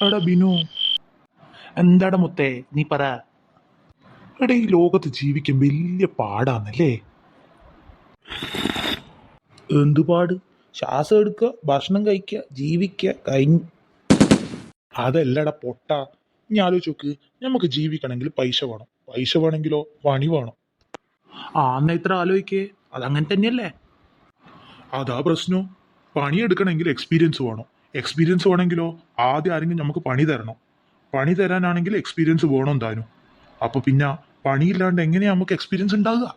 എടാ ബിനു, എന്താടാ മുത്തേ നീ പറ. എടാ ഈ ലോകത്ത് ജീവിക്കാൻ വലിയ പാടാന്നല്ലേ? എന്തുപാട്? ശ്വാസം എടുക്കുക, ഭക്ഷണം കഴിക്കുക, ജീവിക്കുക, കഴിഞ്ഞു. അതല്ലടാ പൊട്ട, നീ ആലോചിച്ച് നോക്ക്. നമുക്ക് ജീവിക്കണമെങ്കിൽ പൈസ വേണം, പൈസ വേണമെങ്കിലോ പണി വേണം. എന്നാ ഇത്ര ആലോചിക്കേ, അതങ്ങനെ തന്നെയല്ലേ? അതാ പ്രശ്നം. പണിയെടുക്കണമെങ്കിൽ എക്സ്പീരിയൻസ് വേണം, എക്സ്പീരിയൻസ് വേണമെങ്കിലോ ആദ്യം ആരെങ്കിലും നമുക്ക് പണി തരണം, പണി തരാനാണെങ്കിൽ എക്സ്പീരിയൻസ് വേണം താനും. അപ്പൊ പിന്നെ പണിയില്ലാണ്ട് എങ്ങനെയാ നമുക്ക് എക്സ്പീരിയൻസ് ഉണ്ടാകുക?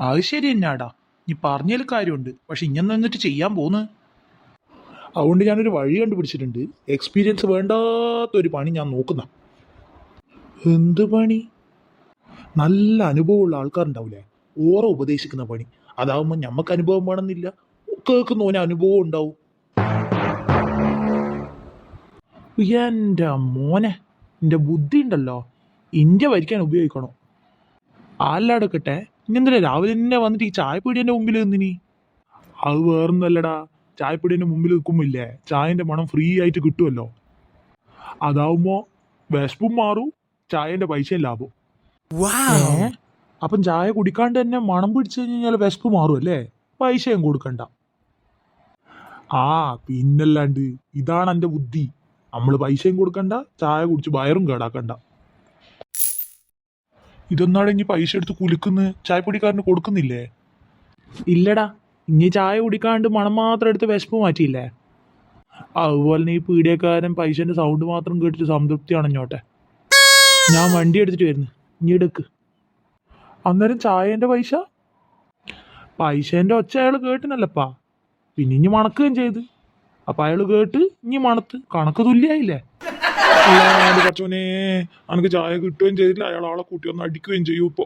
അത് ശരി തന്നെയാടാ, നീ പറഞ്ഞതിൽ കാര്യമുണ്ട്. പക്ഷെ ഇങ്ങനെ എന്നിട്ട് ചെയ്യാൻ പോന്ന്. അതുകൊണ്ട് ഞാനൊരു വഴി കണ്ടുപിടിച്ചിട്ടുണ്ട്. എക്സ്പീരിയൻസ് വേണ്ടാത്തൊരു പണി ഞാൻ നോക്കുന്ന. എന്ത് പണി? നല്ല അനുഭവമുള്ള ആൾക്കാരുണ്ടാവില്ലേ, ഓറ ഉപദേശിക്കുന്ന പണി. അതാവുമ്പോൾ ഞമ്മക്ക് അനുഭവം വേണമെന്നില്ല, കേൾക്കുന്നവന് അനുഭവം ഉണ്ടാവും. എൻ്റെ മോനെ, എൻ്റെ ബുദ്ധി ഉണ്ടല്ലോ ഇന്ത്യ ഭരിക്കാൻ ഉപയോഗിക്കണം. ആല്ലാടക്കട്ടെ, ഇന്നെന്തിനാ രാവിലെ തന്നെ വന്നിട്ട് ഈ ചായപ്പീടിയൻ്റെ മുമ്പിൽ നിന്നിനി? അത് വേറൊന്നല്ലടാ, ചായപ്പീടിയൻ്റെ മുമ്പിൽ നിൽക്കുമ്പില്ലേ ചായൻ്റെ മണം ഫ്രീ ആയിട്ട് കിട്ടുമല്ലോ. അതാവുമ്പോ വിശപ്പും മാറും, ചായൻ്റെ പൈസയും ലാഭം. അപ്പം ചായ കുടിക്കാണ്ട് തന്നെ മണം പിടിച്ചു കഴിഞ്ഞാൽ വിശപ്പ് മാറും അല്ലേ, പൈസയും കൊടുക്കണ്ട. പിന്നല്ലാണ്ട് ഇതാണ് എൻ്റെ ബുദ്ധി. നമ്മൾ പൈസയും കൊടുക്കണ്ട, ചായ കുടിച്ച് വയറും കേടാക്കണ്ട. ഇതൊന്നാടെ ഇനി പൈസ എടുത്ത് കുലുക്കുന്ന ചായപ്പൊടിക്കാരന് കൊടുക്കുന്നില്ലേ? ഇല്ലടാ, ഇനി ചായ കുടിക്കാണ്ട് മണം മാത്രം എടുത്ത് വിശപ്പ് മാറ്റിയില്ലേ. അതുപോലെ തന്നെ ഈ പീഡിയക്കാരൻ പൈസന്റെ സൗണ്ട് മാത്രം കേട്ടിട്ട് സംതൃപ്തി അണഞ്ഞോട്ടെ. ഞാൻ വണ്ടി എടുത്തിട്ട് വരുന്നു, ഇനി എടുക്ക്. അന്നേരം ചായന്റെ പൈസേന്റെ ഒച്ച അയാൾ കേട്ടിനല്ലപ്പാ, പിന്നെ ഇനി മണക്കുകയും ചെയ്ത്. അപ്പൊ അയാൾ കേട്ട് ഇനി മണത്ത് കണക്ക് തുല്യായില്ലേ. പച്ചോനെ, അനക്ക് ചായ കിട്ടുകയും ചെയ്തില്ല, അയാൾ ആളെ കൂട്ടി ഒന്ന് അടിക്കുകയും ചെയ്യൂ ഇപ്പോ.